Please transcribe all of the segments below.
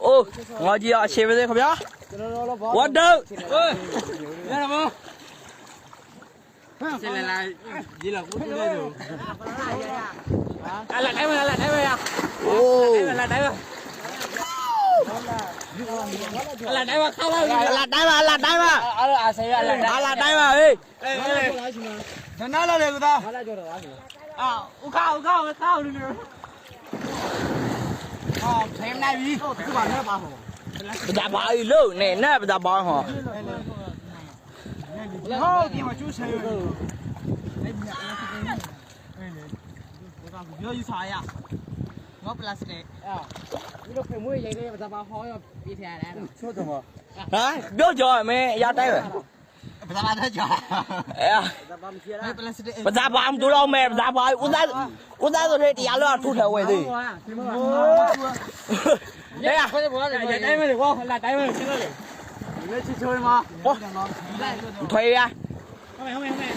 โอ้ငါကြီးအရှေ့ပဲခင်ဗျာဝတ်တော့ရရမဆက်လာလာဒီလောက်ကိုတွေ့တယ်အလာတိုင်းမလားတိုင်းမလားโอ้လာတိုင်းမလာတိုင်းမခါလာလာတိုင်းမလာတိုင်းမအဲ့ဒါအဆေးအလာတိုင်းမဟေးနနာလာလေကွာဟာလာကြောတော့အာဥခါလူလူอ๋อเทมได้ပြီဒီမှာလည်းပါဟောဒါပါလို့နဲ့နဲ့ဒါပါဟောဟောဒီမှာကျူးဆယ်ရအဲ့ဒီအဲ့လေပြောယူစားရငေါပလတ်စတစ်အာဒီလိုဖေမွေးရိုက်နေဒါပါဟောရပြထရတယ်ချို့တော့ဟမ်ပြောကြောမဲရတိုင်းပဲပဇာပါတဲ့ကြောအဲပဇာပါမချရပလတ်စတစ်ပဇာပါမတူတော့မဲပဇာပါဦးသားဆိုတဲ့တရားလို့ထုထဝဲသေးဟဲ့ခွဲဘောတယ်တိုင်းမဲကွာလာတိုင်းမဲရှင်းလို့လေဒီလေချီချိုးမှာဟောထွေးရဟုတ်မယ်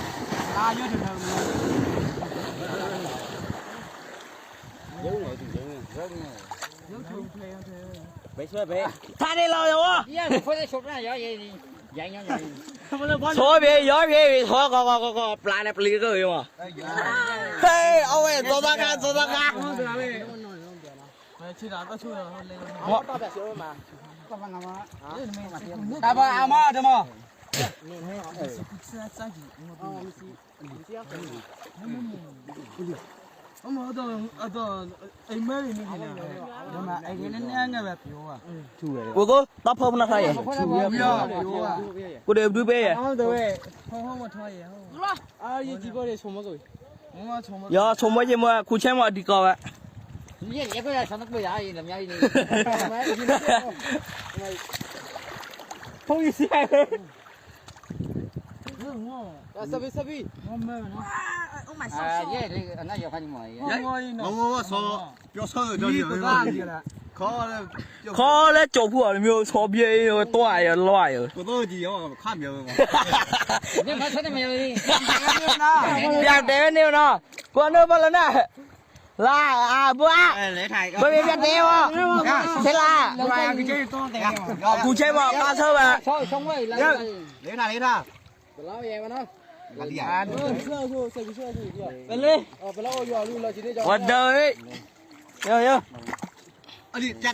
အာရွတ်တယ်ရုံးနေသူရုံးထုံထွေးရတယ်ဘယ်ဆွဲပဲထားတယ်လောရောဒီကခွဲတဲ့ရှုပ်ရရရရိုင်းဆောပြေရောပြေဆောကောပလာနဲ့ပလီကိုရောဟေးအဝဲသောတာကဟုတ်တယ်လားချီတာတော့ချူတော့လေဟောတော့ပြရှုံးမှာကမငါမဒါပါအမဓမ္မနေဟဲ့စားစားကြည့်မရှိအမတော့အိမ်မဲနေနေတယ်ဒါမှအဲ့ဒီနဲ့ငါပဲပြောอ่ะထူရတယ်ကိုတော့ဖောက်မထားရထူရပြောကိုတယ်ဘူးပဲရဟုတ်တယ်ဟောမထားရဟုတ်အာဒီဒီပေါ်ရချုံမကိုမချုံမရောချုံမချင်းမခုချင်းမဒီကောပဲ你也不要想那个牙医，怎么牙医呢？同意些。sabi. 我没有。我买烧烧。耶，那要看你买。我说，不要烧就叫你。考了脚步了没有？草边有多呀，老呀。我到底要看没有嘛？你买车的没有？别得没有呢，过那不了呢。လာဘွာလဲထိုင်ဘယ်ပြတ်သေးရောဆက်လာကူချေတော့တယ်ကူချေပါကားဆောပါဆုံးဝဲလာလဲထားဘယ်လောက်ရဲမနော်လာလီယာဆက်ဘယ်လေဘယ်လောက်ရောလူလာချင်နေကြဝတ်တယ်ရောအဲ့ဒီတက်